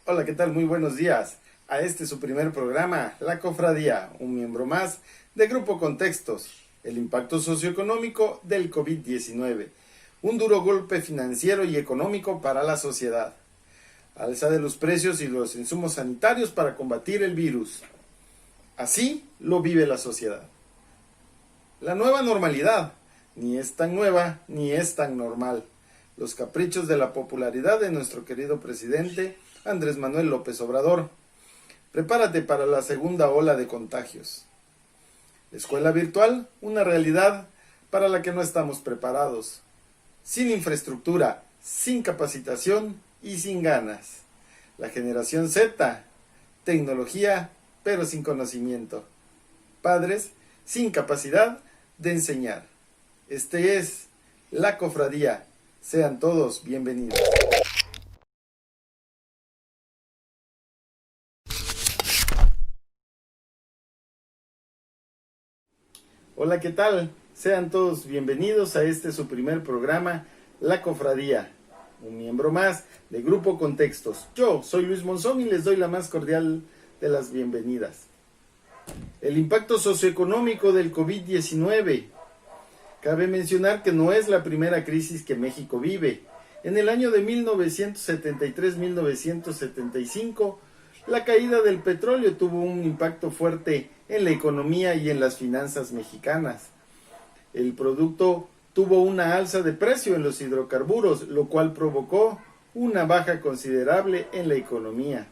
Hola, ¿qué tal? Muy buenos días. A este su primer programa, La Cofradía, un miembro más de Grupo Contextos, el impacto socioeconómico del COVID-19, un duro golpe financiero y económico para la sociedad, alza de los precios y los insumos sanitarios para combatir el virus. Así lo vive la sociedad. La nueva normalidad, ni es tan nueva ni es tan normal. Los caprichos de la popularidad de nuestro querido presidente Andrés Manuel López Obrador. Prepárate para la segunda ola de contagios. Escuela virtual, una realidad para la que no estamos preparados. Sin infraestructura, sin capacitación y sin ganas. La generación Z, tecnología, pero sin conocimiento. Padres sin capacidad de enseñar. Este es La Cofradía. Sean todos bienvenidos. Hola, ¿qué tal? Sean todos bienvenidos a este su primer programa, La Cofradía, un miembro más de Grupo Contextos. Yo soy Luis Monzón y les doy la más cordial de las bienvenidas. El impacto socioeconómico del COVID-19. Cabe mencionar que no es la primera crisis que México vive. En el año de 1973-1975, la caída del petróleo tuvo un impacto fuerte en la economía y en las finanzas mexicanas. El producto tuvo una alza de precio en los hidrocarburos, lo cual provocó una baja considerable en la economía.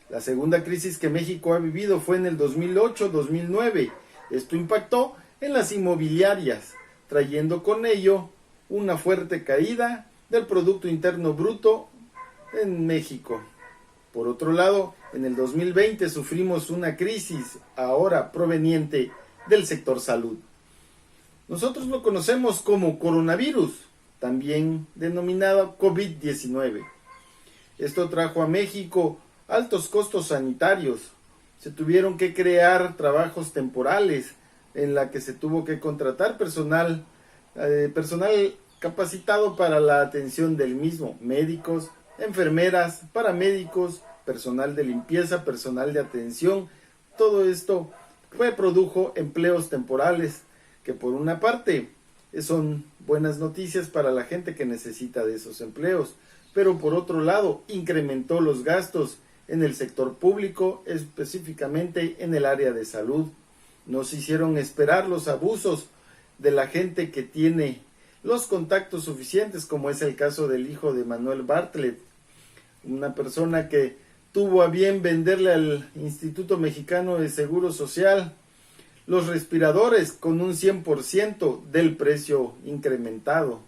La segunda crisis que México ha vivido fue en el 2008-2009. Esto impactó en las inmobiliarias, trayendo con ello una fuerte caída del Producto Interno Bruto en México. Por otro lado, en el 2020 sufrimos una crisis ahora proveniente del sector salud. Nosotros lo conocemos como coronavirus, también denominado COVID-19. Esto trajo a México altos costos sanitarios. Se tuvieron que crear trabajos temporales en la que se tuvo que contratar personal capacitado para la atención del mismo, médicos, enfermeras, paramédicos, personal de limpieza, personal de atención. Todo esto produjo empleos temporales que por una parte son buenas noticias para la gente que necesita de esos empleos, pero por otro lado incrementó los gastos en el sector público, específicamente en el área de salud. No se hicieron esperar los abusos de la gente que tiene los contactos suficientes, como es el caso del hijo de Manuel Bartlett, una persona que tuvo a bien venderle al Instituto Mexicano de Seguro Social los respiradores con un 100% del precio incrementado.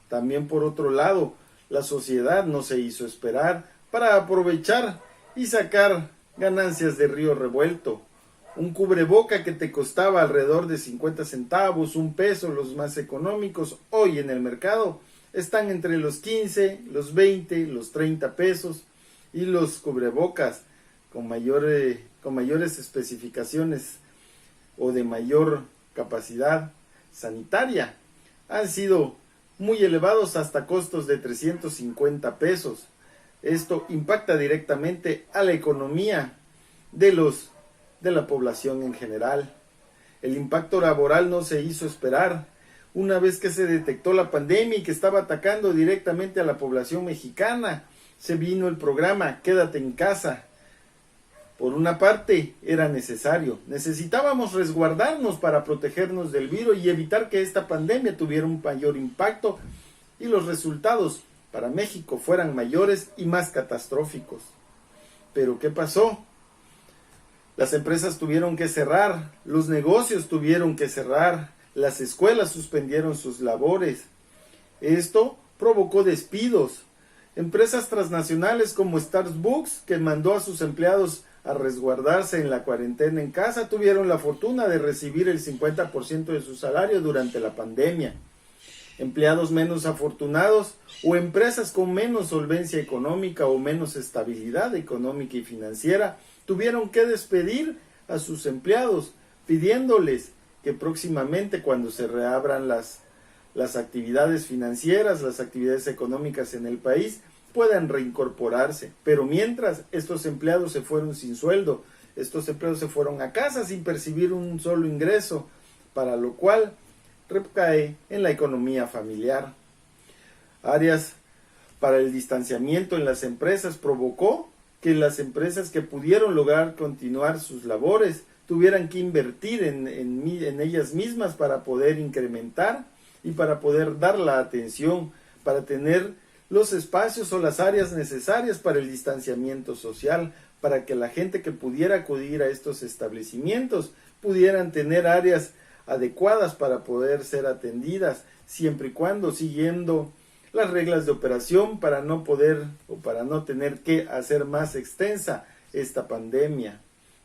También por otro lado, la sociedad no se hizo esperar para aprovechar y sacar ganancias de río revuelto. Un cubreboca que te costaba alrededor de 50 centavos, $1, los más económicos, hoy en el mercado están entre los 15, los 20, los 30 pesos, y los cubrebocas con mayores especificaciones o de mayor capacidad sanitaria han sido muy elevados hasta costos de 350 pesos. Esto impacta directamente a la economía de la población en general. El impacto laboral no se hizo esperar. Una vez que se detectó la pandemia y que estaba atacando directamente a la población mexicana, se vino el programa Quédate en casa. Por una parte era necesario, necesitábamos resguardarnos para protegernos del virus y evitar que esta pandemia tuviera un mayor impacto y los resultados para México fueran mayores y más catastróficos. Pero ¿qué pasó? Las empresas tuvieron que cerrar, los negocios tuvieron que cerrar, las escuelas suspendieron sus labores. Esto provocó despidos. Empresas transnacionales como Starbucks, que mandó a sus empleados a resguardarse en la cuarentena en casa, tuvieron la fortuna de recibir el 50% de su salario durante la pandemia. Empleados menos afortunados o empresas con menos solvencia económica o menos estabilidad económica y financiera tuvieron que despedir a sus empleados, pidiéndoles que próximamente, cuando se reabran las actividades financieras, las actividades económicas en el país, puedan reincorporarse. Pero mientras, estos empleados se fueron sin sueldo, estos empleados se fueron a casa sin percibir un solo ingreso, para lo cual recae en la economía familiar. Áreas para el distanciamiento en las empresas provocó que las empresas que pudieron lograr continuar sus labores tuvieran que invertir en ellas mismas para poder incrementar y para poder dar la atención, para tener los espacios o las áreas necesarias para el distanciamiento social, para que la gente que pudiera acudir a estos establecimientos pudieran tener áreas adecuadas para poder ser atendidas, siempre y cuando siguiendo las reglas de operación para no poder o para no tener que hacer más extensa esta pandemia.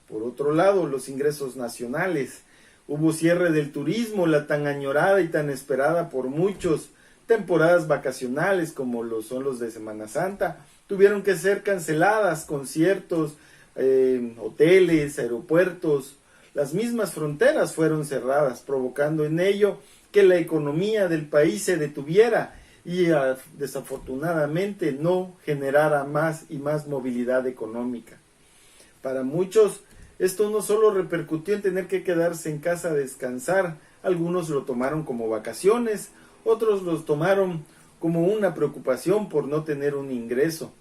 Por otro lado, los ingresos nacionales. Hubo cierre del turismo, la tan añorada y tan esperada por muchos temporadas vacacionales como lo son los de Semana Santa, tuvieron que ser canceladas, conciertos, hoteles, aeropuertos, las mismas fronteras fueron cerradas, provocando en ello que la economía del país se detuviera y desafortunadamente no generara más y más movilidad económica. Para muchos, esto no solo repercutió en tener que quedarse en casa a descansar, algunos lo tomaron como vacaciones, otros los tomaron como una preocupación por no tener un ingreso.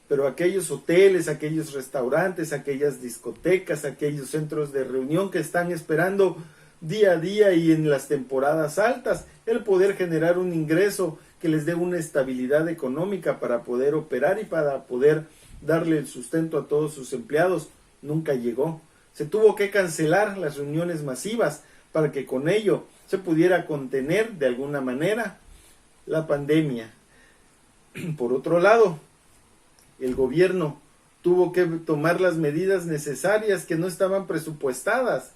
Pero aquellos hoteles, aquellos restaurantes, aquellas discotecas, aquellos centros de reunión que están esperando día a día y en las temporadas altas, el poder generar un ingreso que les dé una estabilidad económica para poder operar y para poder darle el sustento a todos sus empleados, nunca llegó. Se tuvo que cancelar las reuniones masivas para que con ello se pudiera contener de alguna manera la pandemia. Por otro lado, el gobierno tuvo que tomar las medidas necesarias que no estaban presupuestadas,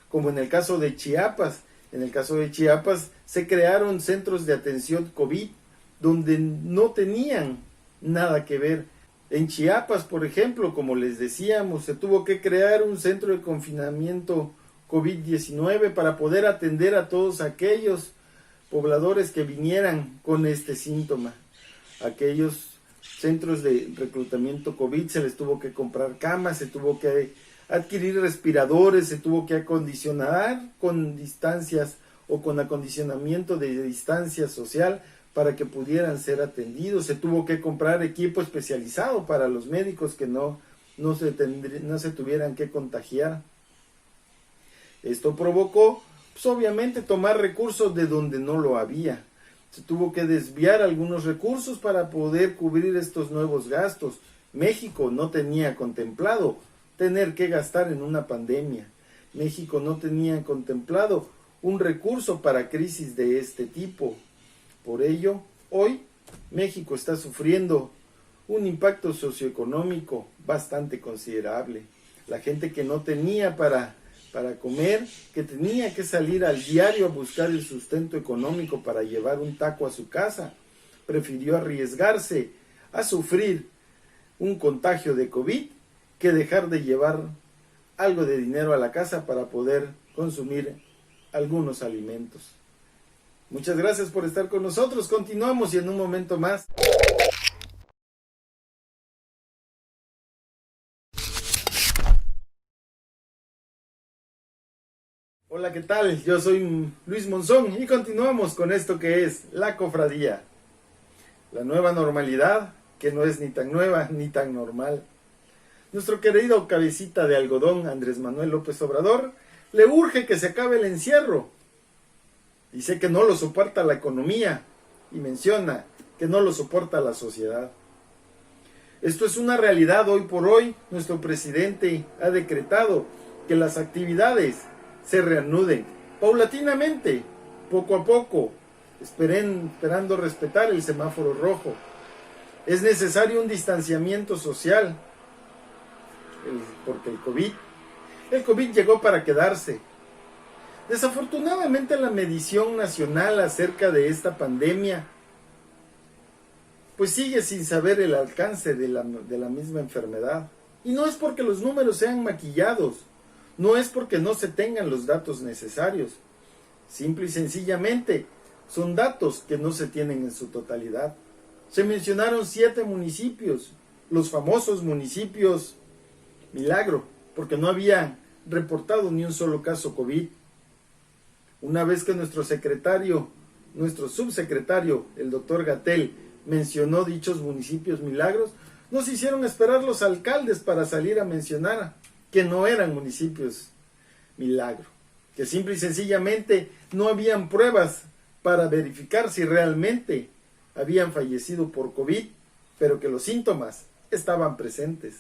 como en el caso de Chiapas. En el caso de Chiapas se crearon centros de atención COVID donde no tenían nada que ver. En Chiapas, por ejemplo, como les decíamos, se tuvo que crear un centro de confinamiento COVID-19 para poder atender a todos aquellos pobladores que vinieran con este síntoma. Aquellos centros de reclutamiento COVID se les tuvo que comprar camas, se tuvo que adquirir respiradores, se tuvo que acondicionar con distancias o con acondicionamiento de distancia social para que pudieran ser atendidos, se tuvo que comprar equipo especializado para los médicos que no se tuvieran que contagiar. Esto provocó, pues obviamente, tomar recursos de donde no lo había. Se tuvo que desviar algunos recursos para poder cubrir estos nuevos gastos. México no tenía contemplado tener que gastar en una pandemia. México no tenía contemplado un recurso para crisis de este tipo. Por ello, hoy México está sufriendo un impacto socioeconómico bastante considerable. La gente que no tenía para comer, que tenía que salir al diario a buscar el sustento económico para llevar un taco a su casa, prefirió arriesgarse a sufrir un contagio de COVID que dejar de llevar algo de dinero a la casa para poder consumir algunos alimentos. Muchas gracias por estar con nosotros. Continuamos y en un momento más. Hola, ¿qué tal? Yo soy Luis Monzón y continuamos con esto que es la cofradía. La nueva normalidad, que no es ni tan nueva ni tan normal. Nuestro querido cabecita de algodón, Andrés Manuel López Obrador, le urge que se acabe el encierro. Dice que no lo soporta la economía y menciona que no lo soporta la sociedad. Esto es una realidad hoy por hoy. Nuestro presidente ha decretado que las actividades se reanuden paulatinamente, poco a poco, esperando respetar el semáforo rojo. Es necesario un distanciamiento social, porque el COVID llegó para quedarse. Desafortunadamente la medición nacional acerca de esta pandemia pues sigue sin saber el alcance de la misma enfermedad. Y no es porque los números sean maquillados, no es porque no se tengan los datos necesarios. Simple y sencillamente son datos que no se tienen en su totalidad. Se mencionaron 7 municipios, los famosos municipios milagro, porque no habían reportado ni un solo caso COVID. Una vez que nuestro subsecretario, el doctor Gatell, mencionó dichos municipios milagros, nos hicieron esperar los alcaldes para salir a mencionar que no eran municipios milagro, que simple y sencillamente no habían pruebas para verificar si realmente habían fallecido por COVID, pero que los síntomas estaban presentes,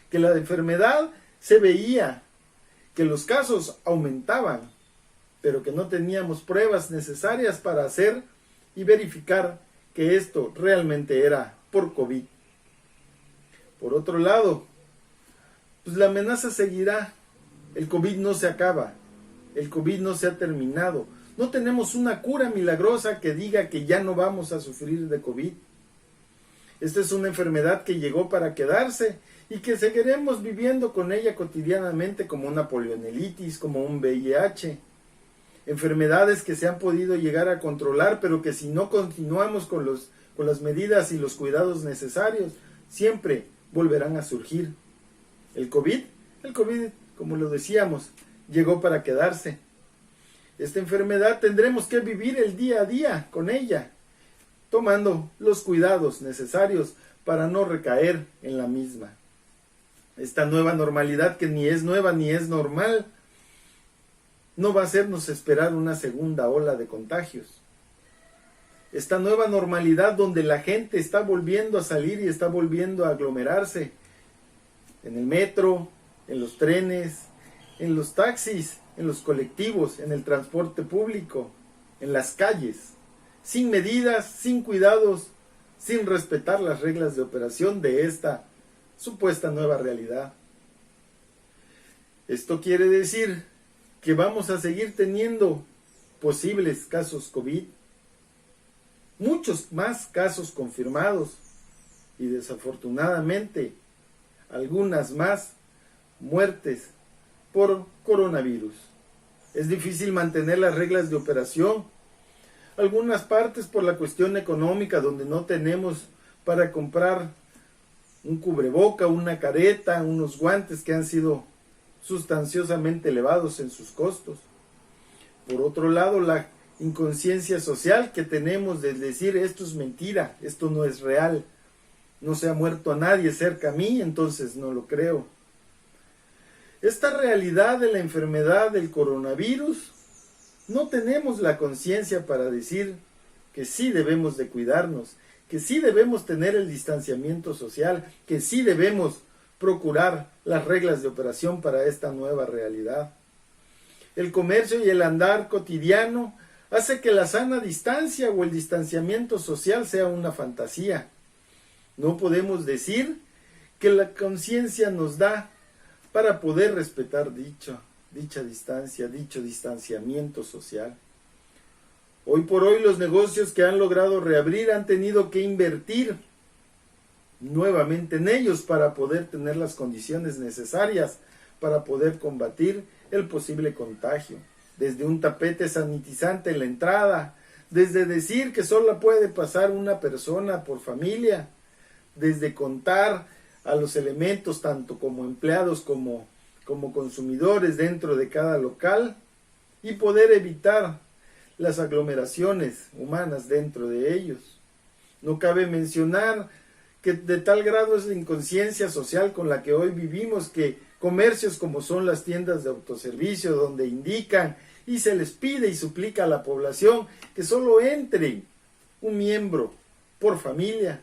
que la enfermedad se veía, que los casos aumentaban, pero que no teníamos pruebas necesarias para hacer y verificar que esto realmente era por COVID. Por otro lado, pues la amenaza seguirá. El COVID no se acaba, el COVID no se ha terminado. No tenemos una cura milagrosa que diga que ya no vamos a sufrir de COVID. Esta es una enfermedad que llegó para quedarse y que seguiremos viviendo con ella cotidianamente, como una poliomielitis, como un VIH. Enfermedades que se han podido llegar a controlar, pero que si no continuamos con las medidas y los cuidados necesarios, siempre volverán a surgir. El COVID, como lo decíamos, llegó para quedarse. Esta enfermedad tendremos que vivir el día a día con ella, tomando los cuidados necesarios para no recaer en la misma. Esta nueva normalidad, que ni es nueva ni es normal, no va a hacernos esperar una segunda ola de contagios. Esta nueva normalidad donde la gente está volviendo a salir y está volviendo a aglomerarse en el metro, en los trenes, en los taxis, en los colectivos, en el transporte público, en las calles, sin medidas, sin cuidados, sin respetar las reglas de operación de esta supuesta nueva realidad. Esto quiere decir que vamos a seguir teniendo posibles casos COVID, muchos más casos confirmados y desafortunadamente algunas más muertes por coronavirus. Es difícil mantener las reglas de operación. Algunas partes por la cuestión económica, donde no tenemos para comprar un cubreboca, una careta, unos guantes que han sido sustanciosamente elevados en sus costos. Por otro lado, la inconsciencia social que tenemos de decir esto es mentira, esto no es real, no se ha muerto a nadie cerca a mí, entonces no lo creo. Esta realidad de la enfermedad del coronavirus, no tenemos la conciencia para decir que sí debemos de cuidarnos, que sí debemos tener el distanciamiento social, que sí debemos procurar las reglas de operación para esta nueva realidad. El comercio y el andar cotidiano hace que la sana distancia o el distanciamiento social sea una fantasía. No podemos decir que la conciencia nos da para poder respetar dicha distancia, dicho distanciamiento social. Hoy por hoy los negocios que han logrado reabrir han tenido que invertir nuevamente en ellos para poder tener las condiciones necesarias para poder combatir el posible contagio. Desde un tapete sanitizante en la entrada, desde decir que solo puede pasar una persona por familia, desde contar a los elementos tanto como empleados como consumidores dentro de cada local y poder evitar las aglomeraciones humanas dentro de ellos. No cabe mencionar que de tal grado es la inconsciencia social con la que hoy vivimos que comercios como son las tiendas de autoservicio, donde indican y se les pide y suplica a la población que solo entre un miembro por familia.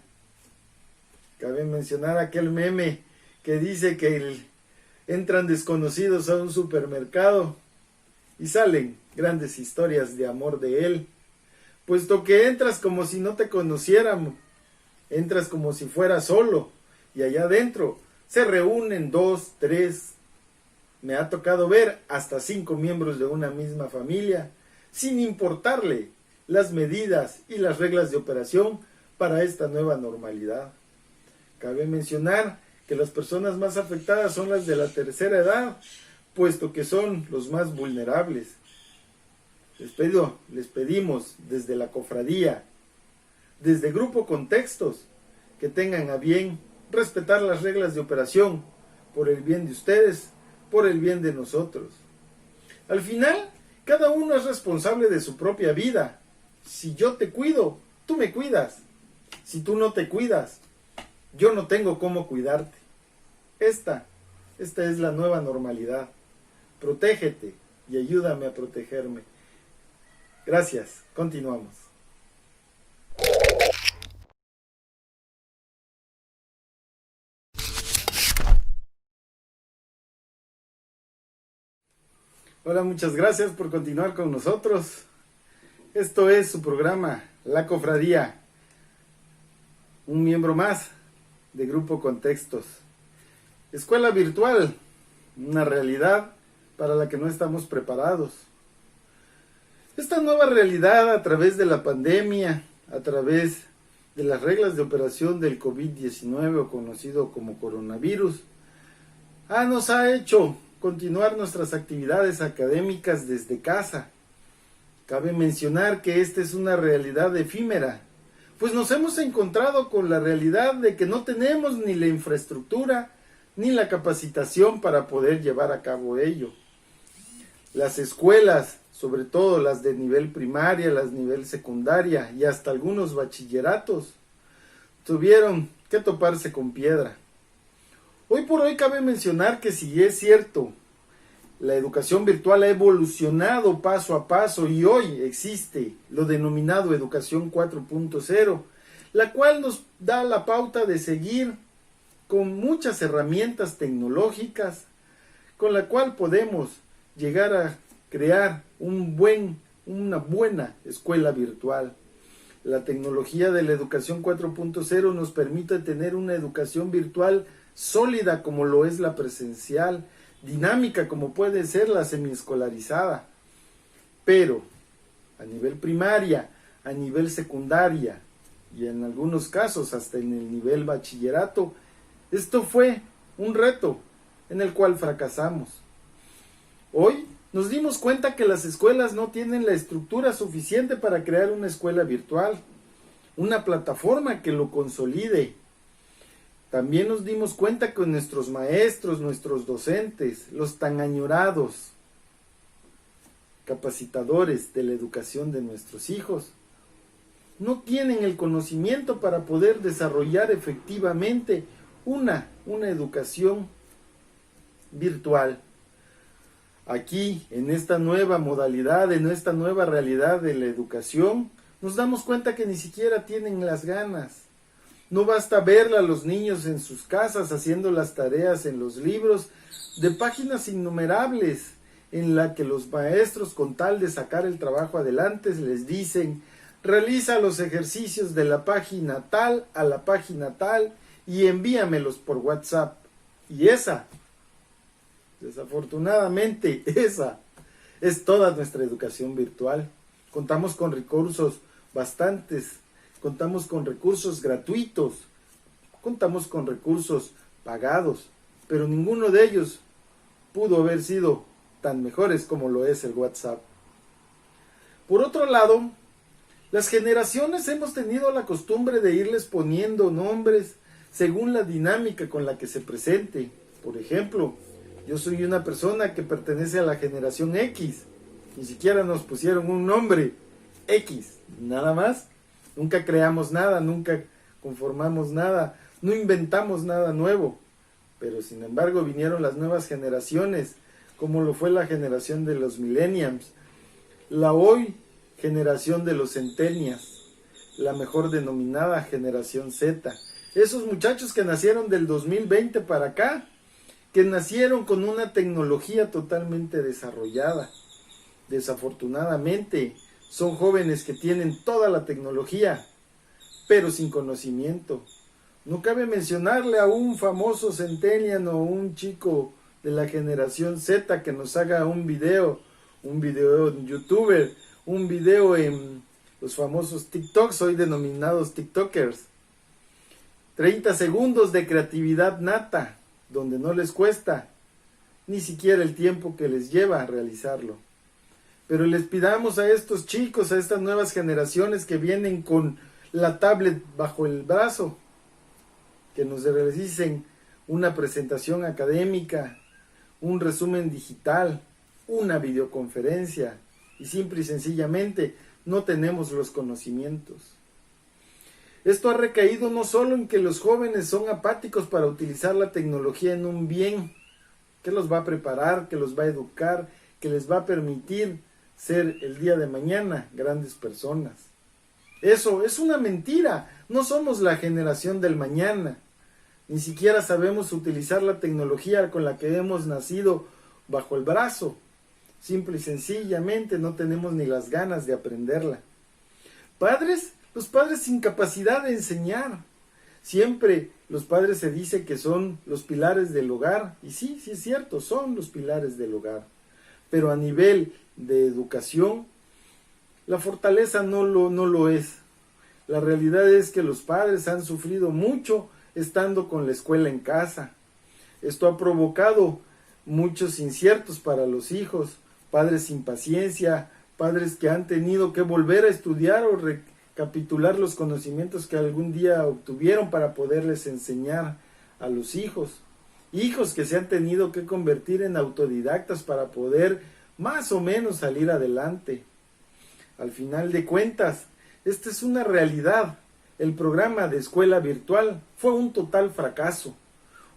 Cabe mencionar aquel meme que dice que entran desconocidos a un supermercado y salen grandes historias de amor de él, puesto que entras como si no te conociéramos, entras como si fueras solo, y allá adentro se reúnen 2, 3, me ha tocado ver hasta 5 miembros de una misma familia, sin importarle las medidas y las reglas de operación para esta nueva normalidad. Cabe mencionar que las personas más afectadas son las de la tercera edad, puesto que son los más vulnerables. Les pedimos desde la cofradía desde Grupo Contextos, que tengan a bien respetar las reglas de operación por el bien de ustedes, por el bien de nosotros. Al final, cada uno es responsable de su propia vida. Si yo te cuido, tú me cuidas. Si tú no te cuidas, yo no tengo cómo cuidarte. Esta es la nueva normalidad. Protégete y ayúdame a protegerme. Gracias. Continuamos. Hola, muchas gracias por continuar con nosotros. Esto es su programa, La Cofradía. Un miembro más de Grupo Contextos. Escuela virtual, una realidad para la que no estamos preparados. Esta nueva realidad a través de la pandemia, a través de las reglas de operación del COVID-19 o conocido como coronavirus, nos ha hecho continuar nuestras actividades académicas desde casa. Cabe mencionar que esta es una realidad efímera, pues nos hemos encontrado con la realidad de que no tenemos ni la infraestructura ni la capacitación para poder llevar a cabo ello. Las escuelas, sobre todo las de nivel primaria, las de nivel secundaria y hasta algunos bachilleratos, tuvieron que toparse con piedra. Hoy por hoy cabe mencionar que si es cierto, la educación virtual ha evolucionado paso a paso y hoy existe lo denominado Educación 4.0, la cual nos da la pauta de seguir con muchas herramientas tecnológicas, con la cual podemos llegar a crear una buena escuela virtual. La tecnología de la Educación 4.0 nos permite tener una educación virtual sólida como lo es la presencial, dinámica como puede ser la semiescolarizada, pero a nivel primaria, a nivel secundaria y en algunos casos hasta en el nivel bachillerato, esto fue un reto en el cual fracasamos. Hoy nos dimos cuenta que las escuelas no tienen la estructura suficiente para crear una escuela virtual, una plataforma que lo consolide. También nos dimos cuenta que nuestros maestros, nuestros docentes, los tan añorados capacitadores de la educación de nuestros hijos, no tienen el conocimiento para poder desarrollar efectivamente una educación virtual. Aquí, en esta nueva modalidad, en esta nueva realidad de la educación, nos damos cuenta que ni siquiera tienen las ganas. No basta ver a los niños en sus casas haciendo las tareas en los libros de páginas innumerables en la que los maestros, con tal de sacar el trabajo adelante, les dicen: realiza los ejercicios de la página tal a la página tal y envíamelos por WhatsApp. Y desafortunadamente, esa es toda nuestra educación virtual. Contamos con recursos bastantes. Contamos con recursos gratuitos, contamos con recursos pagados, pero ninguno de ellos pudo haber sido tan mejores como lo es el WhatsApp. Por otro lado, las generaciones hemos tenido la costumbre de irles poniendo nombres según la dinámica con la que se presente. Por ejemplo, yo soy una persona que pertenece a la generación X, ni siquiera nos pusieron un nombre, X, nada más. Nunca creamos nada, nunca conformamos nada, no inventamos nada nuevo. Pero sin embargo vinieron las nuevas generaciones, como lo fue la generación de los millennials, la hoy generación de los centennials, la mejor denominada generación Z. Esos muchachos que nacieron del 2020 para acá, que nacieron con una tecnología totalmente desarrollada. Desafortunadamente, son jóvenes que tienen toda la tecnología, pero sin conocimiento. No cabe mencionarle a un famoso centennial o un chico de la generación Z que nos haga un video en YouTuber, un video en los famosos TikToks, hoy denominados TikTokers. 30 segundos de creatividad nata, donde no les cuesta ni siquiera el tiempo que les lleva a realizarlo. Pero les pidamos a estos chicos, a estas nuevas generaciones que vienen con la tablet bajo el brazo, que nos realicen una presentación académica, un resumen digital, una videoconferencia, y simple y sencillamente no tenemos los conocimientos. Esto ha recaído no solo en que los jóvenes son apáticos para utilizar la tecnología en un bien que los va a preparar, que los va a educar, que les va a permitir ser el día de mañana grandes personas. Eso es una mentira. No somos la generación del mañana. Ni siquiera sabemos utilizar la tecnología con la que hemos nacido bajo el brazo. Simple y sencillamente no tenemos ni las ganas de aprenderla. Padres, los padres sin capacidad de enseñar. Siempre los padres se dice que son los pilares del hogar. Y sí, sí es cierto, son los pilares del hogar. Pero a nivel de educación, la fortaleza no lo es. La realidad es que los padres han sufrido mucho estando con la escuela en casa. Esto ha provocado muchos inciertos para los hijos, padres sin paciencia, padres que han tenido que volver a estudiar o recapitular los conocimientos que algún día obtuvieron para poderles enseñar a los hijos. Hijos que se han tenido que convertir en autodidactas para poder más o menos salir adelante. Al final de cuentas, esta es una realidad. El programa de escuela virtual fue un total fracaso.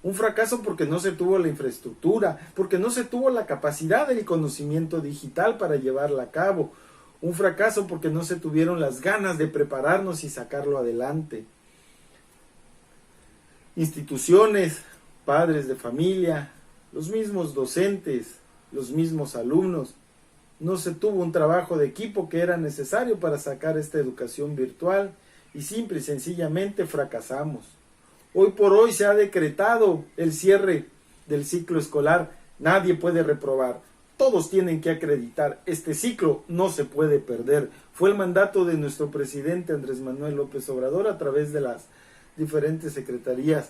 Un fracaso porque no se tuvo la infraestructura, porque no se tuvo la capacidad del conocimiento digital para llevarla a cabo. Un fracaso porque no se tuvieron las ganas de prepararnos y sacarlo adelante. Instituciones, padres de familia, los mismos docentes, los mismos alumnos, no se tuvo un trabajo de equipo que era necesario para sacar esta educación virtual y simple y sencillamente fracasamos. Hoy por hoy se ha decretado el cierre del ciclo escolar. Nadie puede reprobar. Todos tienen que acreditar. Este ciclo no se puede perder. Fue el mandato de nuestro presidente Andrés Manuel López Obrador a través de las diferentes secretarías,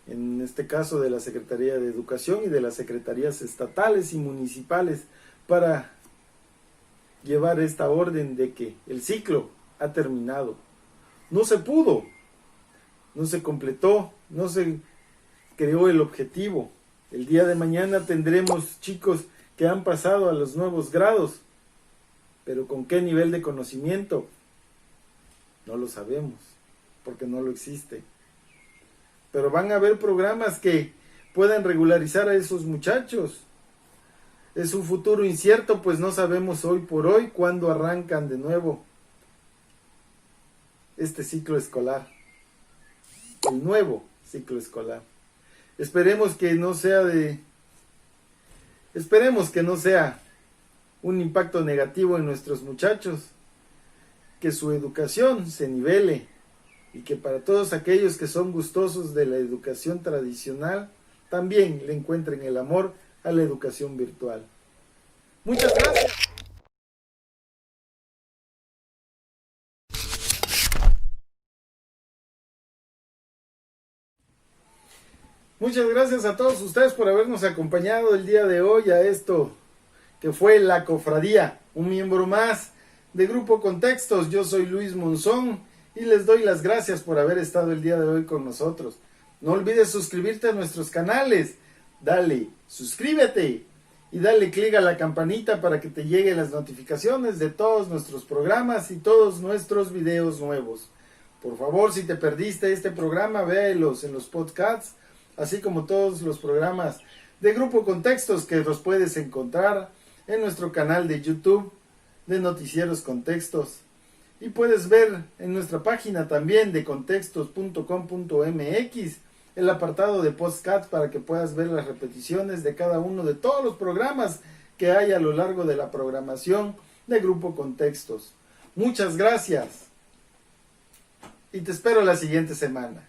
en este caso de la Secretaría de Educación y de las secretarías estatales y municipales, para llevar esta orden de que el ciclo ha terminado. No se pudo, no se completó, no se creó el objetivo. El día de mañana tendremos chicos que han pasado a los nuevos grados, pero ¿con qué nivel de conocimiento? No lo sabemos, porque no lo existe. Pero van a haber programas que puedan regularizar a esos muchachos. Es un futuro incierto, pues no sabemos hoy por hoy cuándo arrancan de nuevo este ciclo escolar, el nuevo ciclo escolar. Esperemos que no sea un impacto negativo en nuestros muchachos, que su educación se nivele y que para todos aquellos que son gustosos de la educación tradicional también le encuentren el amor a la educación virtual. Muchas gracias. Muchas gracias a todos ustedes por habernos acompañado el día de hoy a esto que fue La Cofradía, un miembro más de Grupo Contextos. Yo soy Luis Monzón y les doy las gracias por haber estado el día de hoy con nosotros. No olvides suscribirte a nuestros canales. Dale, suscríbete y dale clic a la campanita para que te lleguen las notificaciones de todos nuestros programas y todos nuestros videos nuevos. Por favor, si te perdiste este programa, véalos en los podcasts, así como todos los programas de Grupo Contextos que los puedes encontrar en nuestro canal de YouTube de Noticieros Contextos. Y puedes ver en nuestra página también de contextos.com.mx el apartado de podcast para que puedas ver las repeticiones de cada uno de todos los programas que hay a lo largo de la programación de Grupo Contextos. Muchas gracias y te espero la siguiente semana.